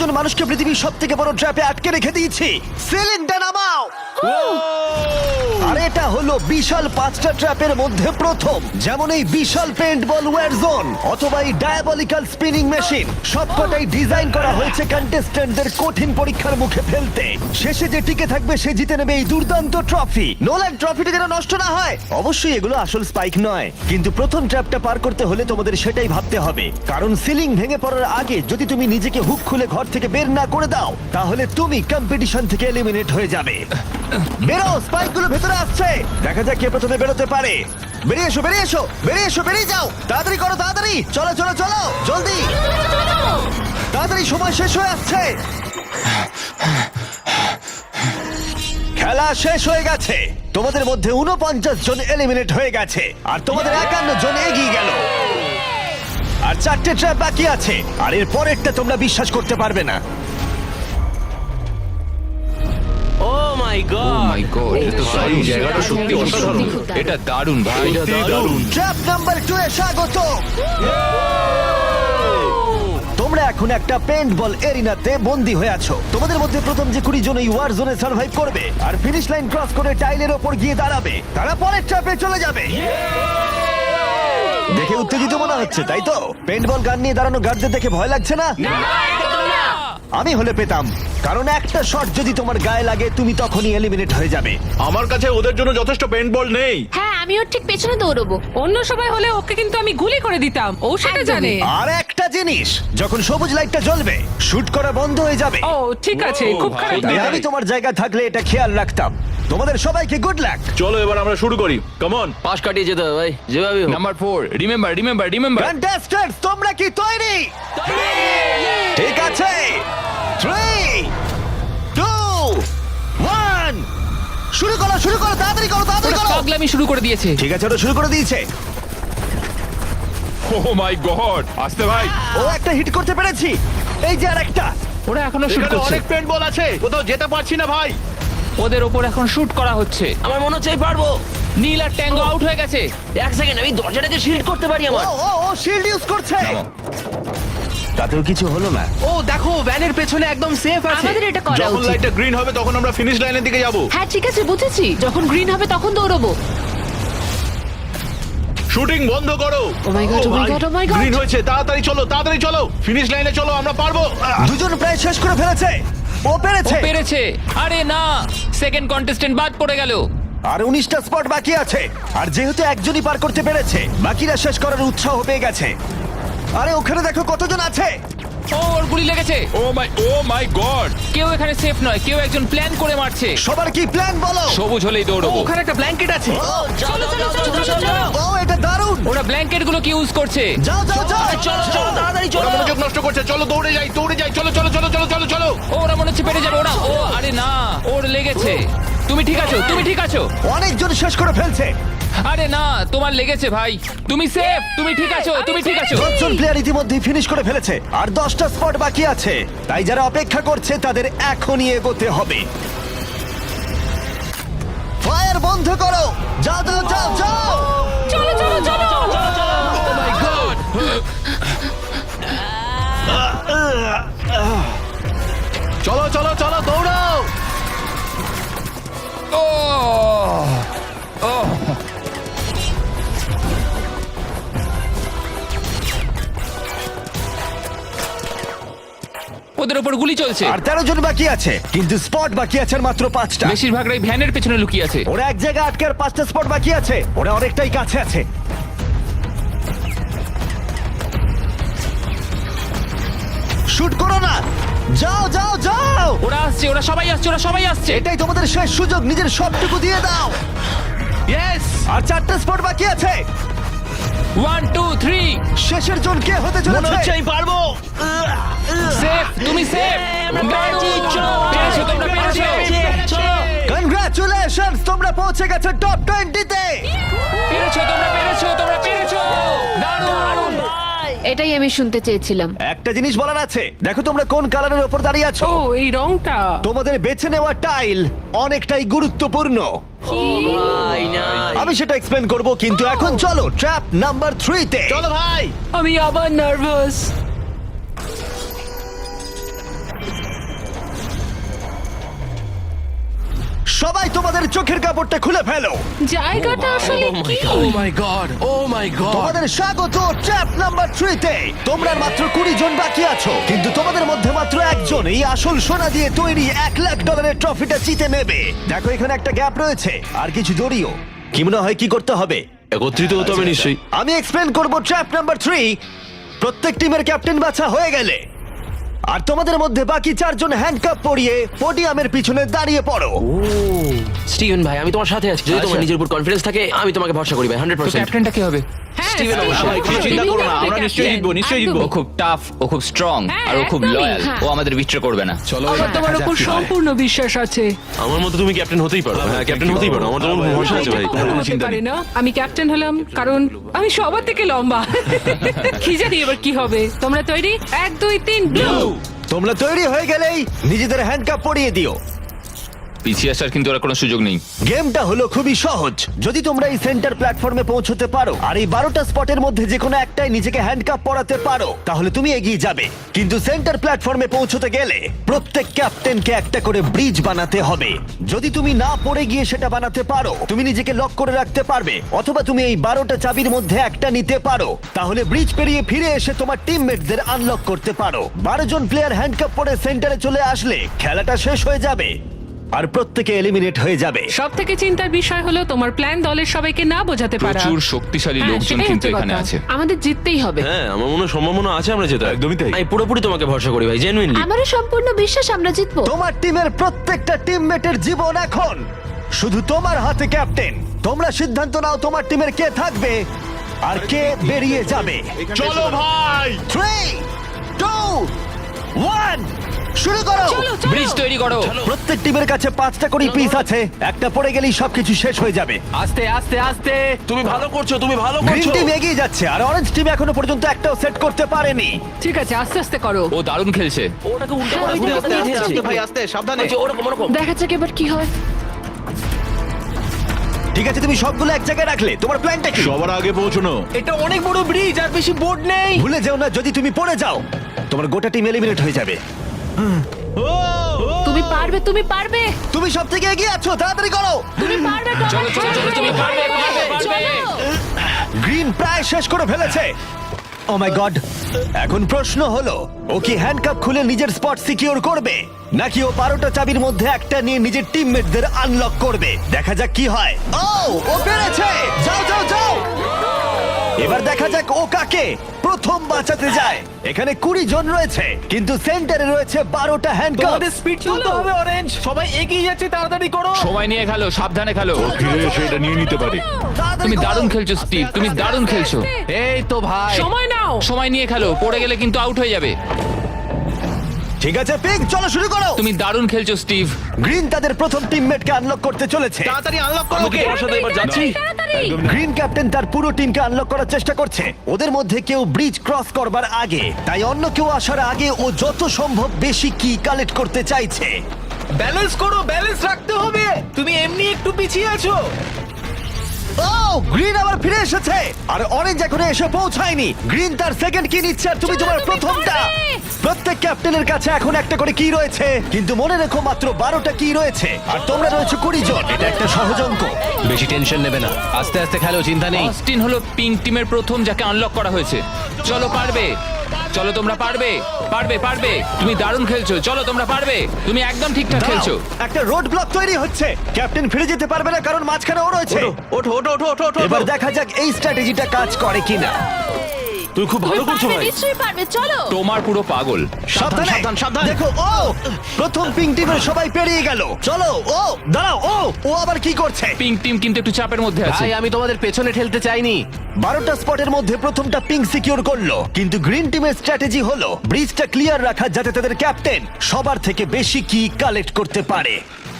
জন মানুষকে পৃথিবীর সব থেকে বড় ট্র্যাপে আটকে রেখে দিয়েছি। সিলিংটা নামাও। আর এটা হলো বিশাল 5টা ট্র্যাপের মধ্যে প্রথম, যেমন এই বিশাল পেন্ট বল ওয়ার জোন অথবা এই ডায়াবলিক্যাল স্পিনিং মেশিন। সবকটাই ডিজাইন করা হয়েছে কন্টেস্ট্যান্টদের কঠিন পরীক্ষার মুখে ফেলতে। শেষে যে টিকে থাকবে সে জিতে নেবে এই দুর্দান্ত ট্রফি। নোলান, ট্রফিটা যেন নষ্ট না হয়। অবশ্যই এগুলো আসল স্পাইক নয়, কিন্তু প্রথম ট্র্যাপটা পার করতে হলে তোমাদের সেটাই ভাবতে হবে, কারণ সিলিং ভেঙে পড়ার আগে যদি তুমি নিজেকে হুক খুলে ঘর থেকে বের না করে দাও তাহলে তুমি কম্পিটিশন থেকে এলিমিনেট হয়ে যাবে। বেরো, স্পাইকগুলো ভেতরে আসছে। দেখা যাক কে প্রথমে বেরোতে পারে। বেরিয়ে এসো, বেরিয়ে এসো, বেরিয়ে এসো, বেরিয়ে যাও। তাড়াতাড়ি করো, তাড়াতাড়ি। চলো চলো চলো, জলদি, তাড়াতাড়ি, সময় শেষ হয়ে আসছে। খেলা শেষ হয়ে গেছে। তোমাদের মধ্যে 49 জন এলিমিনেট হয়ে গেছে আর তোমাদের 51 জন এগিয়ে গেল। আর 4টে ট্র্যাপ বাকি আছে, আর এর পরেরটা তোমরা বিশ্বাস করতে পারবে না। ও মাই গড, মাই গড, এটা তো দারুণ। জায়গাটা সত্যি অসাধারণ। এটা দারুণ ভাই, এটা দারুণ। ট্র্যাপ নাম্বার 2 এ স্বাগত। তোমরা এখন একটা পেন্ট বল এরিনাতে বন্দী হয়ে আছো। তোমাদের মধ্যে প্রথম যে 20 জন এই ওয়ার জোনে সার্ভাইভ করবে আর ফিনিশ লাইন ক্রস করে টাইলের ওপর গিয়ে দাঁড়াবে, তারা পরের ট্র্যাপে চলে যাবে। দেখে উত্তেজিত মনে হচ্ছে, তাই তো? পেন্ট বল গান নিয়ে দাঁড়ানো গার্ডদের দেখে ভয় লাগছে না? আমি হলে পেতাম, কারণ একটা শট যদি তোমার গায়ে লাগে তুমি তখনই এলিমিনেট হয়ে যাবে। আমার কাছে ওদের জন্য যথেষ্ট পেন্ট বল নেই। হ্যাঁ, আমি ওর ঠিক পেছনে দৌড়বো। অন্য সবাই হলে ওকে কিন্তু আমি গুলি করে দিতাম, ও সেটা জানে। আর একটা জিনিস, যখন সবুজ লাইটটা জ্বলবে শুট করা বন্ধ হয়ে যাবে। ও ঠিক আছে, খুব খারাপ ভাই। ব্যাপার। আমি তোমার জায়গা থাকলে এটা খেয়াল রাখতাম। তোমাদের সবাইকে গুড লাক। চলো এবার আমরা শুরু করি, কাম অন। পাশ কাটিয়ে যেতে হবে ভাই, যেভাবে হোক। Number 4, remember. কন্টেস্ট্যান্টস, তোমরা কি তৈরি? ঠিক আছে, 3, 2, 1, শুরু করো, শুরু করো, তাড়াতাড়ি করো, তাড়াতাড়ি করো। পাগলামি শুরু করে দিয়েছে। ঠিক আছে, ওটা শুরু করে দিয়েছে। ও মাই গড, আসতে ভাই। ও একটা হিট করতে পেরেছি। এই যে আরেকটা। ওরা এখনো শুট এখানে করছে। অনেক পেন্ট বল আছে, কোথাও যেতে পারছি না ভাই। ওদের ওপর এখন শুট করা হচ্ছে। আমার মনে হচ্ছে আমি পারবো। নীল আর ট্যাঙ্গো আউট হয়ে গেছে। এক সেকেন্ড, আমি দরজাটাকে শিল্ড করতে পারি ও আমার। ও ও শিল্ড ইউজ করছে। তাতেও কিছু হলো না। ও দেখো, ভ্যানের পেছনে একদম সেফ আছে। আমাদের এটা করা যখন উচিত। লাইটটা গ্রিন হবে তখন আমরা ফিনিশ লাইনের দিকে যাব। হ্যাঁ ঠিক আছে, বুঝেছি। যখন গ্রিন হবে তখন দৌড়বো। শুটিং বন্ধ করো। Oh my God, oh my God, oh my God. Green হয়েছে, তাড়াতাড়ি চলো, তাড়াতাড়ি চলো, ফিনিশ লাইনে চলো, আমরা পারবো। দুজন প্রায় শেষ করে ফেলেছে। ও ও পেরেছে। পেরেছে। আরে না, সেকেন্ড কন্টেস্টেন্ট বাদ পড়ে গেল। আর 19টা স্পট বাকি আছে, আর যেহেতু একজনই পার করতে পেরেছে বাকিরা শেষ করার উৎসাহ পেয়ে গেছে। আরে ওখানে দেখো কতজন আছে। ও, ওর গুলি লেগেছে। ও মাই গড। কেউ এখানে সেফ নয়, কেউ একজন প্ল্যান করে মারছে। সবার কি প্ল্যান বলো? সবুজ হলেই দৌড়বো। ওখানে একটা ব্ল্যাঙ্কেট আছে। চলো চলো চলো চলো। ও এটা দারুণ। ওরা ব্ল্যাঙ্কেট গুলো কি ইউজ করছে? যাও যাও যাও। চলো চলো তাড়াতাড়ি ওরা চলো। মনোযোগ নষ্ট করছে, চলো দৌড়ে যাই, দৌড়ে যাই, চলো চলো চলো চলো চলো চলো। ও, ওরা মনে হচ্ছে পেরে যাবে। ওরা, ও আরে না, ওর লেগেছে। তুমি ঠিক আছো, তুমি ঠিক আছো। অনেকজন শেষ করে ফেলছে। আরে না, তোমার লেগেছে ভাই। তুমি সেফ, তুমি ঠিক আছো, তুমি ঠিক আছো। 10 জন প্লেয়ার ইতিমধ্যেই ফিনিশ করে ফেলেছে আর 10টা স্পট বাকি আছে, তাই যারা অপেক্ষা করছে তাদের এখনই এগোতে হবে। ফায়ার বন্ধ করো। যাও যাও যাও যাও। চলো চলো চলো। ও মাই গড। চলো চলো চলো, দৌড়াও। ও ও ওদের ওপর গুলি চলছে। আর 13 জন বাকি আছে, কিন্তু স্পট বাকি আছে আর মাত্র 5টা। বেশিরভাগরাই ভ্যানের পেছনে লুকিয়ে আছে। ওরা এক জায়গায় আটকে আর 5টা স্পট বাকি আছে। ওরা অনেকটাই কাছে আছে। শুট করো না। যাও যাও যাও। ওরা আসছে, ওরা সবাই আসছে, ওরা সবাই আসছে। এটাই তোমাদের শেষ সুযোগ, নিজের সবটুকু দিয়ে দাও। ইয়েস। আর 4টা স্পট বাকি আছে। 1 2 3। শেষের জন কে হতে মনে হচ্ছে চলেছে? আমি পারবো। সেফ, তুমি সেফ। পেরেছো, তোমরা পেরেছো। চলো। কনগ্রাচুলেশনস, তোমরা পৌঁছে গেছো টপ 20 তে। পেরেছো, তোমরা পেরেছো, তোমরা পেরেছো। দারুণ। এটাই আমি শুনতে চেয়েছিলাম। একটা জিনিস বলার আছে, দেখো তোমরা কোন কালারের উপর দাঁড়িয়ে আছো। ও এই রংটা। তোমাদের বেছে নেওয়া টাইল অনেকটাই গুরুত্বপূর্ণ। ভাই না। আমি সেটা এক্সপ্লেন করব, কিন্তু এখন চলো ট্র্যাপ নাম্বার 3 তে। চলো ভাই। আমি আবার নার্ভাস। তোমাদের চোখের কাপড়টা খুলে ফেলো। জায়গাটা আসলে কি ও মাই গড, ও মাই গড। তোমাদের স্বাগত ট্র্যাপ নাম্বার 3 তে। তোমরা আর মাত্র 20 জন বাকি আছো, কিন্তু তোমাদের মধ্যে মাত্র একজন এই আসল সোনা দিয়ে তৈরি $1,00,000 ট্রফিটা জিতে নেবে। দেখো এখানে একটা গ্যাপ রয়েছে আর কিছু জড়িও। কি মনে হয় কি করতে হবে? একত্রিত হতে হবে নিশ্চয়ই। আমি এক্সপ্লেন করব ট্র্যাপ নাম্বার 3। প্রত্যেক টিমের ক্যাপ্টেন বাছা হয়ে গেলে আর তোমাদের মধ্যে বাকি 4 জন হ্যান্ডকাপ পরিয়ে পোডিয়ামের পিছনে দাঁড়িয়ে পড়ো। স্টিভেন ভাই আমি তোমার সাথে আছি, যদি তোমার নিজের উপর কনফিডেন্স থাকে আমি তোমাকে ভরসা করি ভাই, তো 100%। ক্যাপ্টেনটা কি হবে? হ্যাঁ, স্টিভেন স্টিভেন, অবশ্যই। কোনো চিন্তা করো না, আমরা স্টিভেন নিশ্চয়ই জিতবো, নিশ্চয়ই জিতবো। ও খুব টাফ, ও খুব স্ট্রং, হ্যাঁ, আর ও খুব একদমই, লয়াল। হ্যাঁ। ও আমাদের বিট্রে করবে না। আমার তোমার উপর সম্পূর্ণ বিশ্বাস আছে। আমার মতো তুমি ক্যাপ্টেন হতেই পারো। হ্যাঁ ক্যাপ্টেন হতেই পারো, আমার তোমার উপর ভরসা আছে ভাই, এটা কোনো কখনো চিন্তা হতে নেই। পারে না। আমি ক্যাপ্টেন হলাম কারণ আমি সবার থেকে লম্বা। কি জানি এবার কি হবে। তোমরা তৈরি? 1 2 3 ব্লু। তোমরা তৈরি হয়ে গেলেই নিজেদের হ্যান্ডকাপ পরিয়ে দিও। পিছিয়ে আসার কিন্তু আর কোনো সুযোগ নেই। গেমটা হলো খুবই সহজ। যদি তোমরা এই সেন্টার প্ল্যাটফর্মে পৌঁছতে পারো আর এই 12টা স্পটের মধ্যে যে কোনো একটাই নিজেকে হ্যান্ডকাপ পরাতে পারো, তাহলে তুমি এগিয়ে যাবে। কিন্তু সেন্টার প্ল্যাটফর্মে পৌঁছতে গেলে প্রত্যেক ক্যাপ্টেনকে একটা করে ব্রিজ বানাতে হবে। যদি তুমি না পড়ে গিয়ে সেটা বানাতে পারো, তুমি নিজেকে লক করে রাখতে পারবে, অথবা তুমি এই 12টা চাবির মধ্যে একটা নিতে পারো। তাহলে ব্রিজ পেরিয়ে ফিরে এসে তোমার টিমমেটদের আনলক করতে পারো। 12 জন প্লেয়ার হ্যান্ডকাপ পরে সেন্টারে চলে আসলে খেলাটা শেষ হয়ে যাবে আর প্রত্যেকে এলিমিনেট হয়ে যাবে। সব থেকে চিন্তার বিষয় হলো তোমার প্ল্যান দলের সবাইকে না বোঝাতে পারা। প্রচুর শক্তিশালী হ্যাঁ, লোকজন সেটাই কিন্তু হচ্ছে এখানে কথা। আছে। আমাদের জিততেই হবে। হ্যাঁ আমার মনে হয় সম্ভাবনা আছে আমরা যেতে। একদমই তাই। আমি পুরোপুরি তোমাকে ভরসা করি ভাই, জেনুইনলি। আমারও সম্পূর্ণ বিশ্বাস আমরা জিতবো। তোমার টিমের প্রত্যেকটা টিমমেটের জীবন এখন শুধু তোমার হাতে ক্যাপ্টেন। তোমরা সিদ্ধান্ত নাও তোমার টিমের কে থাকবে আর কে বেরিয়ে যাবে। চলো ভাই। 3 2 1 শুরু করো। চলো, চলো। ব্রিজ তৈরি করো। প্রত্যেক টিমের কাছে 5টা করে পিস আছে। একটা পড়ে গেলেই সবকিছু শেষ হয়ে যাবে। আস্তে আস্তে আস্তে। তুমি ভালো করছো, তুমি ভালো গ্রিন করছো। টিম এগিয়ে যাচ্ছে আর অরেঞ্জ টিম এখনো পর্যন্ত একটাও সেট করতে পারেনি। ঠিক আছে, আস্তে আস্তে করো। ও দারুণ খেলছে। ওটাকে উল্টো হ্যাঁ, করে ওইটা ঘুরিয়ে আস্তে, দিয়েছে। ভাই আস্তে, সাবধানে। ওই যে ওরকম ওরকম। দেখা যাক এবার কি হয়। ঠিক আছে, তুমি সবগুলো এক জায়গায় রাখলে। তোমার প্ল্যানটা কি? সবার আগে পৌঁছানো। এটা অনেক বড় ব্রিজ আর বেশি বোর্ড নেই। ভুলে যেও না, যদি তুমি পড়ে যাও তোমার গোটা টিম এলিমিনেট হয়ে যাবে। তুমি পারবে, তুমি পারবে, তুমি সব থেকে এগিয়ে আছো, তাড়াতাড়ি করো। তুমি পারবে। চলো চলো চলো, তুমি পারবে পারবে পারবে। গ্রিন প্রায় শেষ করে ফেলেছে। ও মাই গড। এখন প্রশ্ন হলো, ও কি হ্যান্ডকাপ খুলে নিজের স্পট সিকিউর করবে, নাকি ও 12টা চাবির মধ্যে একটা নিয়ে নিজের টিমমেটদের আনলক করবে? দেখা যাক কি হয়। ও পেরেছে। যাও যাও যাও। এবার দেখা যাক ও কাকে প্রথম বাঁচাতে যায়। এখানে 20 জন রয়েছে, কিন্তু সেন্টারে রয়েছে 12টা হ্যান্ডকাপ। তোমাদের স্পিড তুলতে হবে অরেঞ্জ। সবাই এগিয়ে যাচ্ছে, তাড়াতাড়ি করো। সময় নিয়ে খেলো, সাবধানে খেলো। ফিরে এসে এটা নিয়ে নিতে পারে। তুমি দারুণ খেলছো স্টিভ, তুমি দারুণ খেলছো। এই তো ভাই। সময় নাও। সময় নিয়ে খেলো, পড়ে গেলে কিন্তু আউট হয়ে যাবে। ঠিক আছে পিঙ্ক, চলো শুরু করো। তুমি দারুণ খেলছো স্টিভ। গ্রিন তাদের প্রথম টিমমেটকে আনলক করতে চলেছে। তাড়াতাড়ি আনলক করো। আমি কি তোমার সাথে এবার যাচ্ছি? গ্রিন ক্যাপ্টেন তার পুরো টিমকে আনলক করার চেষ্টা করছে। ওদের মধ্যে কেউ ব্রিজ ক্রস করবার আগে, তাই অন্য কেউ আসার আগে ও যত সম্ভব বেশি কি কালেক্ট করতে চাইছে। ব্যালেন্স করো, ব্যালেন্স রাখতে হবে। তুমি এমনি একটু পিছিয়ে আছো। ও গ্রিন আবার ফিরে এসেছে আর অরেঞ্জ এখনো এসে পৌঁছায়নি। গ্রিন তার সেকেন্ড কি নিচ্ছে আর তুমি তোমার প্রথমটা। প্রত্যেক ক্যাপ্টেনের কাছে এখন একটা করে কি রয়েছে, কিন্তু মনে রেখো মাত্র 12টা কি রয়েছে আর তোমরা রয়েছে 20 জন। এটা একটা সহজ অঙ্ক। বেশি টেনশন নেবে না, আস্তে আস্তে খেলো, চিন্তা নেই। অস্টিন হলো পিঙ্ক টিমের প্রথম যাকে আনলক করা হয়েছে। চলো পারবে, চলো তোমরা পারবে পারবে পারবে। তুমি দারুণ খেলছো, চলো তোমরা পারবে। তুমি একদম ঠিকঠাক খেলছো। দাঁড়াও, একটা রোড ব্লক তৈরি হচ্ছে। ক্যাপ্টেন ফিরে যেতে পারবে না কারণ মাঝখানে ও রয়েছে। ওঠো ওঠো ওঠো ওঠো ওঠো। এবার দেখা যাক এই স্ট্র্যাটেজিটা কাজ করে কিনা। তুমি খুব ভালো করছো ভাই। নিশ্চয়ই পারবে, চলো। তোমার পুরো পাগল। সাবধানে, সাবধান, সাবধান। দেখো ও প্রথম পিঙ্ক টিমের সবাই পেরিয়ে গেল। চলো ও দাঁড়াও, ও আবার কি করছে? পিঙ্ক টিম কিন্তু একটু চাপের মধ্যে আছে। ভাই আমি তোমাদের পেছনে ঠেলতে চাইনি। 12টা স্পটের মধ্যে প্রথমটা পিঙ্ক সিকিউর করলো, কিন্তু গ্রিন টিমের স্ট্র্যাটেজি হলো ব্রিজটা ক্লিয়ার রাখা, যাতে তাদের ক্যাপ্টেন সবার থেকে বেশি কি কালেক্ট করতে পারে।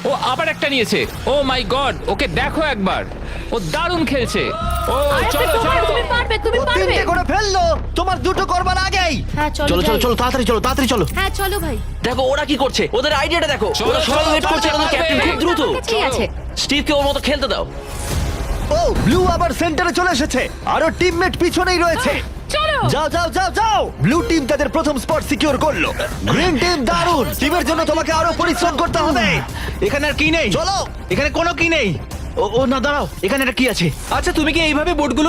ও আবার একটা নিয়েছে। ও মাই গড, ওকে দেখো একবার, ও দারুণ খেলছে। ও চলো চলো। তুমি পারবে, তুমি ও পারবে। 3টে করে ফেললো, তোমার দুটো করবার আগেই। হ্যাঁ চলো চলো চলো যাই। চলো, তাড়াতাড়ি চলো, তাড়াতাড়ি চলো। হ্যাঁ চলো ভাই। দেখো ওরা কি করছে, ওদের আইডিয়াটা দেখো। চলো, ওরা সবাই চলো, ওয়েট করছে, চলো, ওদের ক্যাপ্টেন চলো। খুব দ্রুত। ঠিক আছে। স্টিভকে ওর মতো খেলতে দাও। ও ব্লু আবার সেন্টারে চলে এসেছে, আরো টিমমেট পিছনেই রয়েছে। চলো যাও যাও যাও যাও ব্লু টিম তাদের প্রথম স্পট সিকিউর করলো। গ্রিন টিম দারুণ, টিমের জন্য তোমাকে আরো পরিশ্রম করতে হবে। এখানে আর কি নেই? চলো। এখানে কোনো কি নেই। ও না, দাঁড়াও, এখানে একটা কি আছে? আচ্ছা, তুমি কি এইভাবে বোটগুলো